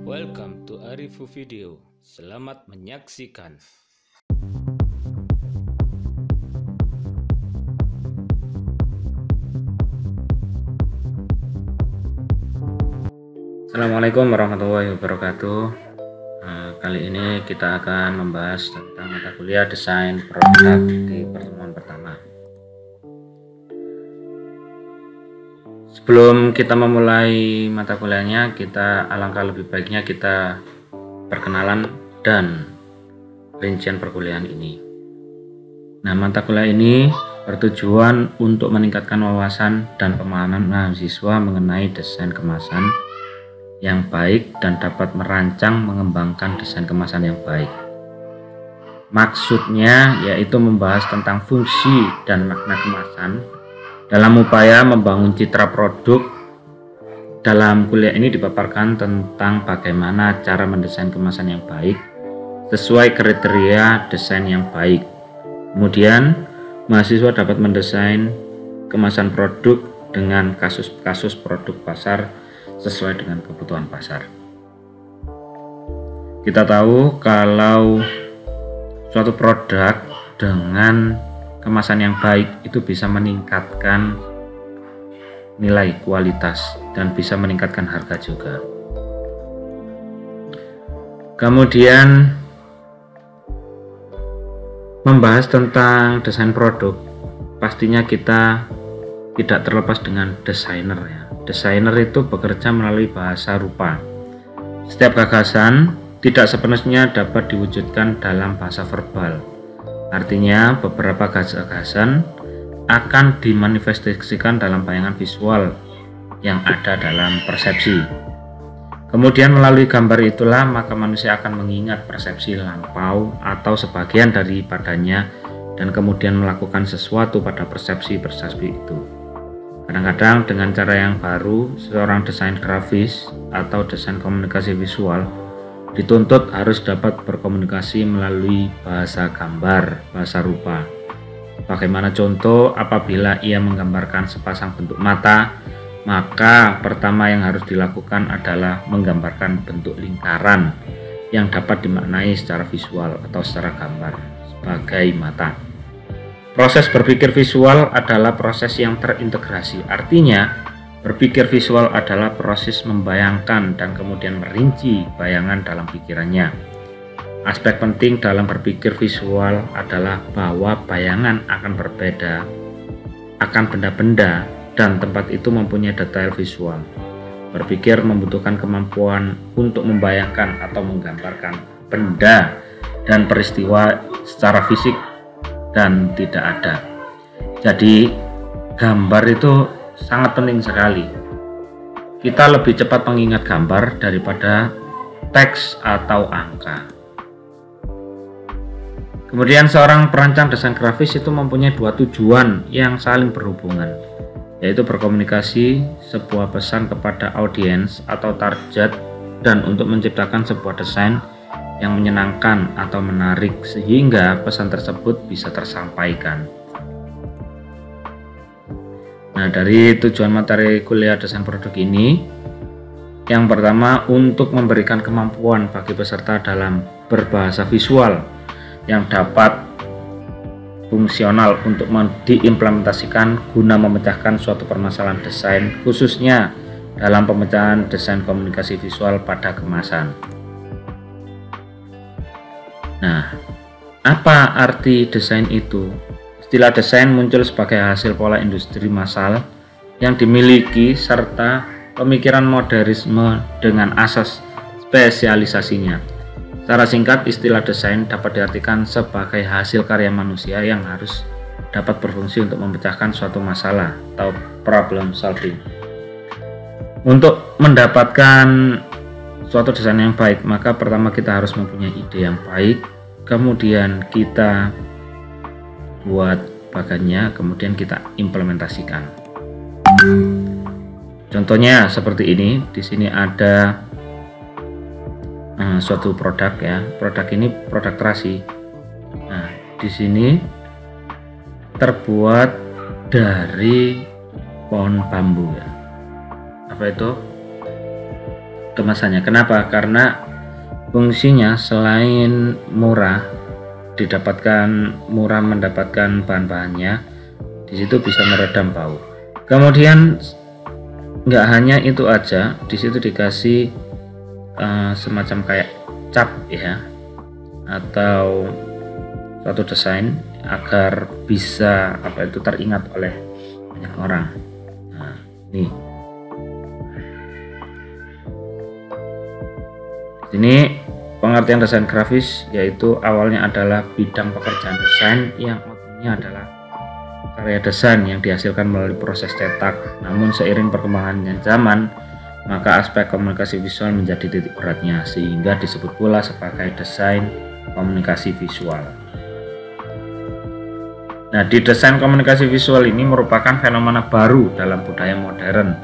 Welcome to Arifu Video. Selamat menyaksikan. Assalamualaikum warahmatullahi wabarakatuh. Kali ini kita akan membahas tentang mata kuliah desain produk di pertemuan pertama. Sebelum kita memulai mata kuliahnya, alangkah lebih baiknya kita perkenalan dan rincian perkuliahan ini. Nah, mata kuliah ini bertujuan untuk meningkatkan wawasan dan pemahaman mahasiswa mengenai desain kemasan yang baik dan dapat merancang mengembangkan desain kemasan yang baik. Maksudnya yaitu membahas tentang fungsi dan makna kemasan dalam upaya membangun citra produk. Dalam kuliah ini dipaparkan tentang bagaimana cara mendesain kemasan yang baik sesuai kriteria desain yang baik. Kemudian mahasiswa dapat mendesain kemasan produk dengan kasus-kasus produk pasar sesuai dengan kebutuhan pasar. Kita tahu kalau suatu produk dengan kemasan yang baik itu bisa meningkatkan nilai kualitas dan bisa meningkatkan harga juga. Kemudian membahas tentang desain produk, pastinya kita tidak terlepas dengan desainer ya. Desainer itu bekerja melalui bahasa rupa. Setiap gagasan tidak sepenuhnya dapat diwujudkan dalam bahasa verbal. Artinya beberapa gagasan akan dimanifestasikan dalam bayangan visual yang ada dalam persepsi. Kemudian melalui gambar itulah maka manusia akan mengingat persepsi lampau atau sebagian daripadanya dan kemudian melakukan sesuatu pada persepsi itu. Kadang-kadang dengan cara yang baru, seorang desain grafis atau desain komunikasi visual dituntut harus dapat berkomunikasi melalui bahasa gambar, bahasa rupa. Bagaimana contoh apabila ia menggambarkan sepasang bentuk mata, maka pertama yang harus dilakukan adalah menggambarkan bentuk lingkaran yang dapat dimaknai secara visual atau secara gambar sebagai mata. Proses berpikir visual adalah proses yang terintegrasi, artinya berpikir visual adalah proses membayangkan dan kemudian merinci bayangan dalam pikirannya. Aspek penting dalam berpikir visual adalah bahwa bayangan akan berbeda, akan benda-benda dan tempat itu mempunyai detail visual. Berpikir membutuhkan kemampuan untuk membayangkan atau menggambarkan benda dan peristiwa secara fisik dan tidak ada. Jadi gambar itu sangat penting sekali. Kita lebih cepat mengingat gambar daripada teks atau angka. Kemudian seorang perancang desain grafis itu mempunyai dua tujuan yang saling berhubungan, yaitu berkomunikasi sebuah pesan kepada audiens atau target dan untuk menciptakan sebuah desain yang menyenangkan atau menarik sehingga pesan tersebut bisa tersampaikan. Nah, dari tujuan materi kuliah desain produk ini, yang pertama untuk memberikan kemampuan bagi peserta dalam berbahasa visual yang dapat fungsional untuk diimplementasikan guna memecahkan suatu permasalahan desain, khususnya dalam pemecahan desain komunikasi visual pada kemasan. Nah, apa arti desain itu? Istilah desain muncul sebagai hasil pola industri massal yang dimiliki serta pemikiran modernisme dengan asas spesialisasinya. Secara singkat, istilah desain dapat diartikan sebagai hasil karya manusia yang harus dapat berfungsi untuk memecahkan suatu masalah atau problem solving. Untuk mendapatkan suatu desain yang baik, maka pertama kita harus mempunyai ide yang baik, kemudian kita buat bagannya, kemudian kita implementasikan. Contohnya seperti ini. Di sini ada suatu produk ya. Produk ini produk terasi. Nah, di sini terbuat dari pohon bambu ya. Apa itu? kemasannya. Kenapa? Karena fungsinya selain murah mendapatkan bahan-bahannya, di situ bisa meredam bau. Kemudian nggak hanya itu aja, di situ dikasih semacam kayak cap ya, atau suatu desain agar bisa teringat oleh banyak orang. Nah, nih ini pengertian desain grafis, yaitu awalnya adalah bidang pekerjaan desain yang outputnya adalah karya desain yang dihasilkan melalui proses cetak. Namun seiring perkembangannya zaman, maka aspek komunikasi visual menjadi titik beratnya, sehingga disebut pula sebagai desain komunikasi visual. Nah, di desain komunikasi visual ini merupakan fenomena baru dalam budaya modern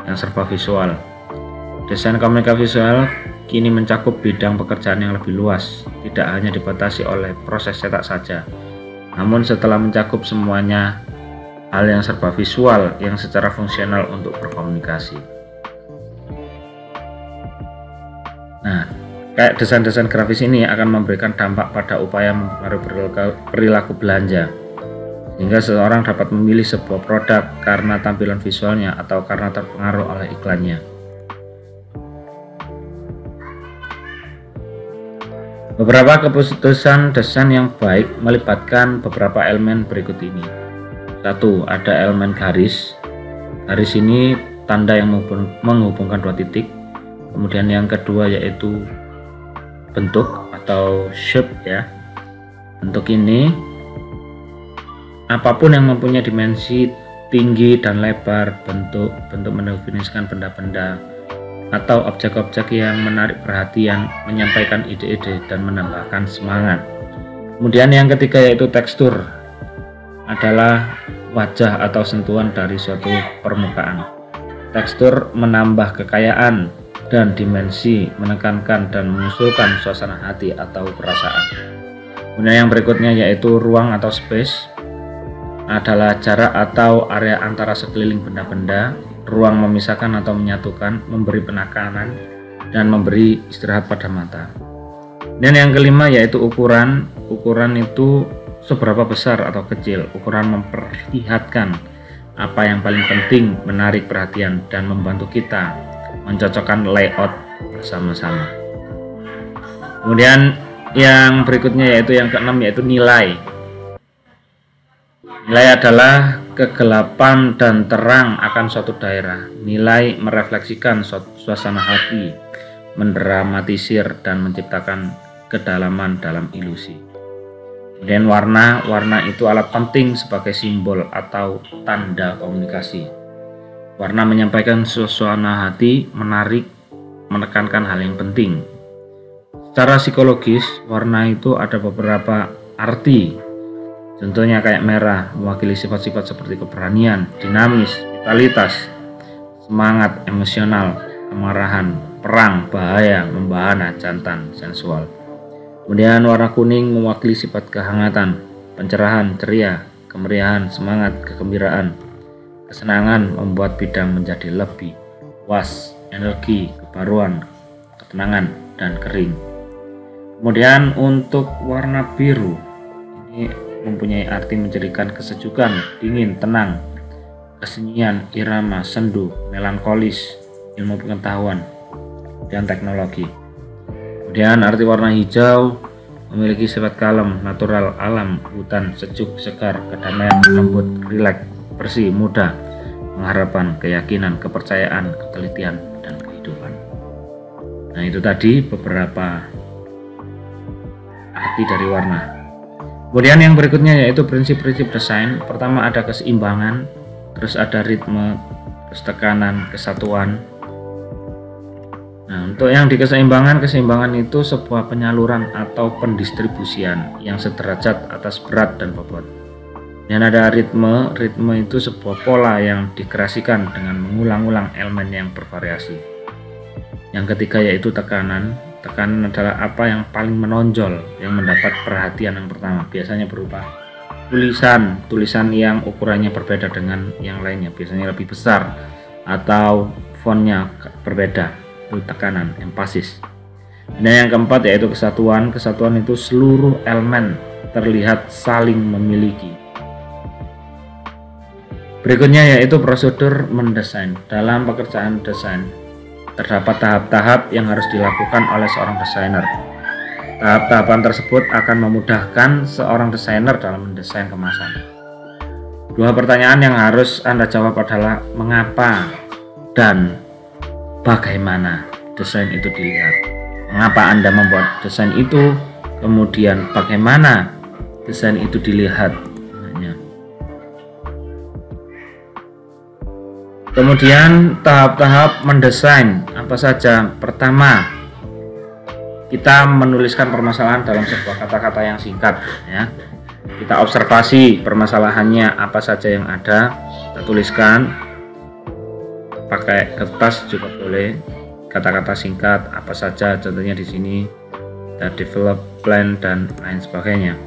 yang serba visual. Desain komunikasi visual kini mencakup bidang pekerjaan yang lebih luas, tidak hanya dibatasi oleh proses cetak saja, namun setelah mencakup semuanya hal yang serba visual yang secara fungsional untuk berkomunikasi. Nah, kayak desain-desain grafis ini akan memberikan dampak pada upaya mempengaruhi perilaku belanja, sehingga seseorang dapat memilih sebuah produk karena tampilan visualnya atau karena terpengaruh oleh iklannya. Beberapa keputusan desain yang baik melibatkan beberapa elemen berikut ini. 1. Ada elemen garis. Garis ini tanda yang menghubungkan dua titik. Kemudian yang kedua yaitu bentuk atau shape ya. Bentuk ini apapun yang mempunyai dimensi tinggi dan lebar, bentuk mendefinisikan benda-benda atau objek-objek yang menarik perhatian, menyampaikan ide-ide dan menambahkan semangat. Kemudian yang ketiga yaitu tekstur, adalah wajah atau sentuhan dari suatu permukaan. Tekstur menambah kekayaan dan dimensi, menekankan dan mengusulkan suasana hati atau perasaan. Kemudian yang berikutnya yaitu ruang atau space, adalah jarak atau area antara sekeliling benda-benda, ruang memisahkan atau menyatukan, memberi penekanan dan memberi istirahat pada mata. Dan yang kelima yaitu ukuran. Ukuran itu seberapa besar atau kecil. Ukuran memperlihatkan apa yang paling penting, menarik perhatian dan membantu kita mencocokkan layout bersama-sama. Kemudian yang berikutnya yaitu yang keenam yaitu nilai. Nilai adalah kegelapan dan terang akan suatu daerah. Nilai merefleksikan suasana hati, mendramatisir dan menciptakan kedalaman dalam ilusi. Kemudian warna itu alat penting sebagai simbol atau tanda komunikasi. Warna menyampaikan suasana hati, menarik, menekankan hal yang penting. Secara psikologis, warna itu ada beberapa arti. Contohnya kayak merah mewakili sifat-sifat seperti keberanian, dinamis, vitalitas, semangat, emosional, kemarahan, perang, bahaya, membahana, jantan, sensual. Kemudian warna kuning mewakili sifat kehangatan, pencerahan, ceria, kemeriahan, semangat, kegembiraan, kesenangan, membuat bidang menjadi lebih puas, energi, kebaruan, ketenangan, dan kering. Kemudian untuk warna biru ini mempunyai arti menjadikan kesejukan, dingin, tenang, kesunyian, irama, sendu, melankolis, ilmu pengetahuan, dan teknologi. Kemudian arti warna hijau memiliki sifat kalem, natural, alam, hutan, sejuk, segar, kedamaian, lembut, rileks, bersih, mudah, pengharapan, keyakinan, kepercayaan, ketelitian, dan kehidupan. Nah, itu tadi beberapa arti dari warna. Kemudian yang berikutnya yaitu prinsip-prinsip desain. Pertama ada keseimbangan, terus ada ritme, terus tekanan, kesatuan. Nah, untuk yang di keseimbangan itu sebuah penyaluran atau pendistribusian yang sederajat atas berat dan bobot. Dan ada ritme itu sebuah pola yang dikreasikan dengan mengulang-ulang elemen yang bervariasi. Yang ketiga yaitu tekanan. Tekanan adalah apa yang paling menonjol, yang mendapat perhatian yang pertama. Biasanya berupa tulisan yang ukurannya berbeda dengan yang lainnya, biasanya lebih besar atau fontnya berbeda. tekanan, empasis. Dan yang keempat yaitu kesatuan. Kesatuan itu seluruh elemen terlihat saling memiliki. Berikutnya yaitu prosedur mendesain. Dalam pekerjaan desain terdapat tahap-tahap yang harus dilakukan oleh seorang desainer. Tahap-tahapan tersebut akan memudahkan seorang desainer dalam mendesain kemasan. Dua pertanyaan yang harus Anda jawab adalah mengapa dan bagaimana desain itu dilihat. Mengapa Anda membuat desain itu, kemudian bagaimana desain itu dilihat. Kemudian tahap-tahap mendesain apa saja? Pertama, kita menuliskan permasalahan dalam sebuah kata-kata yang singkat ya. Kita observasi permasalahannya apa saja yang ada, kita tuliskan pakai kertas juga boleh. Kata-kata singkat apa saja, contohnya di sini kita develop, plan dan lain sebagainya.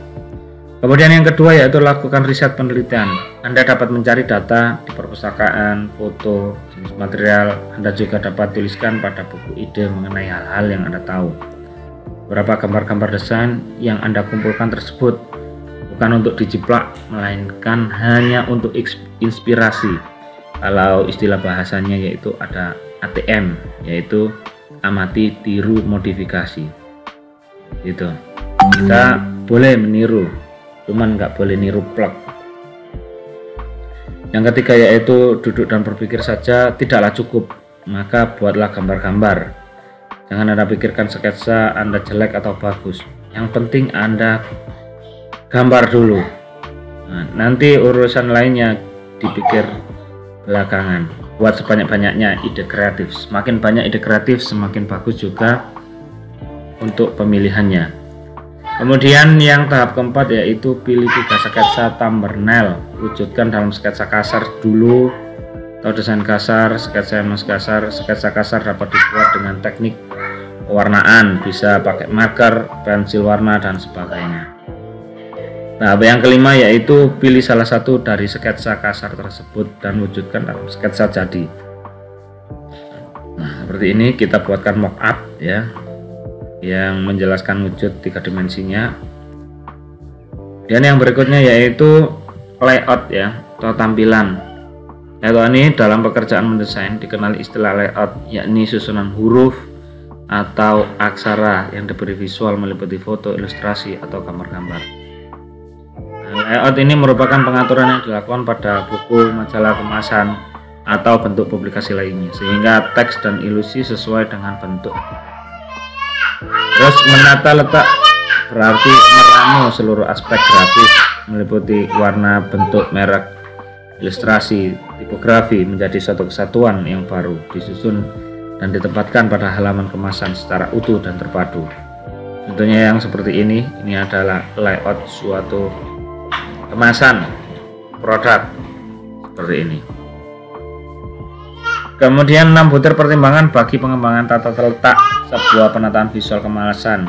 Kemudian yang kedua yaitu lakukan riset penelitian. Anda dapat mencari data di perpustakaan, foto, jenis material. Anda juga dapat tuliskan pada buku ide mengenai hal-hal yang Anda tahu. Beberapa gambar-gambar desain yang Anda kumpulkan tersebut bukan untuk dijiplak, melainkan hanya untuk inspirasi. Kalau istilah bahasanya yaitu ada ATM, yaitu amati, tiru, modifikasi. Gitu. Kita boleh meniru, cuman nggak boleh niru plak. Yang ketiga yaitu duduk dan berpikir saja tidaklah cukup, maka buatlah gambar-gambar. Jangan Anda pikirkan sketsa Anda jelek atau bagus, yang penting Anda gambar dulu. Nah, nanti urusan lainnya dipikir belakangan. Buat sebanyak-banyaknya ide kreatif, semakin banyak ide kreatif semakin bagus juga untuk pemilihannya. Kemudian yang tahap keempat yaitu pilih 3 sketsa thumbnail, wujudkan dalam sketsa kasar dulu atau desain kasar, sketsa yang kasar. Sketsa kasar dapat dibuat dengan teknik pewarnaan, bisa pakai marker, pensil warna dan sebagainya. Nah, yang kelima yaitu pilih salah satu dari sketsa kasar tersebut dan wujudkan dalam sketsa jadi. Nah, seperti ini kita buatkan mockup ya, yang menjelaskan wujud 3 dimensinya. Dan yang berikutnya yaitu layout ya, atau tampilan. Layout ini dalam pekerjaan mendesain dikenal istilah layout, yakni susunan huruf atau aksara yang diberi visual meliputi foto, ilustrasi atau gambar-gambar. Nah, layout ini merupakan pengaturan yang dilakukan pada buku, majalah kemasan atau bentuk publikasi lainnya, sehingga teks dan ilusi sesuai dengan bentuk. Terus menata letak berarti meramu seluruh aspek grafis meliputi warna, bentuk, merek, ilustrasi, tipografi menjadi suatu kesatuan yang baru, disusun dan ditempatkan pada halaman kemasan secara utuh dan terpadu. Contohnya yang seperti ini adalah layout suatu kemasan produk seperti ini. Kemudian 6 butir pertimbangan bagi pengembangan tata letak sebuah penataan visual kemasan.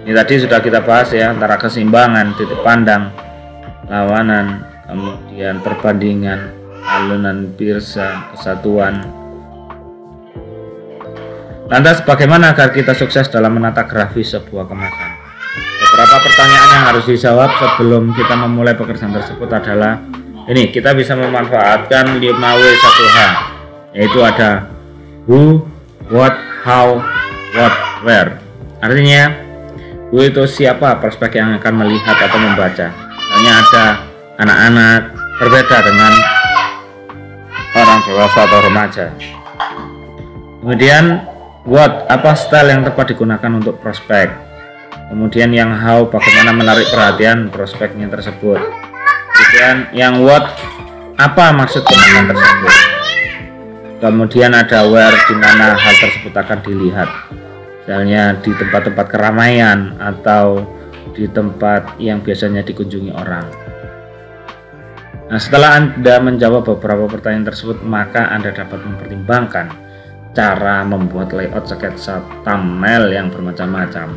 Ini tadi sudah kita bahas ya, antara keseimbangan, titik pandang, lawanan, kemudian perbandingan, alunan pirsa, kesatuan. Lantas bagaimana agar kita sukses dalam menata grafis sebuah kemasan? Beberapa pertanyaan yang harus dijawab sebelum kita memulai pekerjaan tersebut adalah ini, kita bisa memanfaatkan 5W1H, yaitu ada who, what, how, what, where. Artinya who itu siapa prospek yang akan melihat atau membaca. Misalnya ada anak-anak, berbeda dengan orang dewasa atau remaja. Kemudian what, apa style yang tepat digunakan untuk prospek. Kemudian yang how, bagaimana menarik perhatian prospeknya tersebut. Kemudian yang what, apa maksud kemasan tersebut. Kemudian ada where, di mana hal tersebut akan dilihat, misalnya di tempat-tempat keramaian atau di tempat yang biasanya dikunjungi orang. Nah, setelah Anda menjawab beberapa pertanyaan tersebut, maka Anda dapat mempertimbangkan cara membuat layout sketsa thumbnail yang bermacam-macam.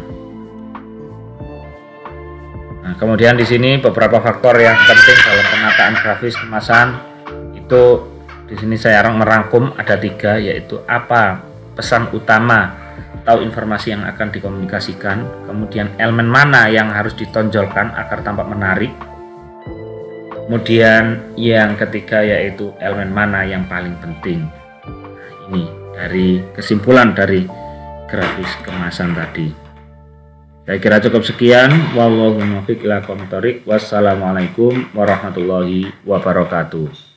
Nah, kemudian di sini beberapa faktor yang penting dalam penataan grafis kemasan itu. Di sini saya merangkum ada 3, yaitu apa pesan utama, tahu informasi yang akan dikomunikasikan, kemudian elemen mana yang harus ditonjolkan agar tampak menarik, kemudian yang ketiga yaitu elemen mana yang paling penting. Nah, ini dari kesimpulan dari grafis kemasan tadi. Saya kira cukup sekian. Wallahu muwaffiq ila aqwamit thoriq. Wassalamualaikum warahmatullahi wabarakatuh.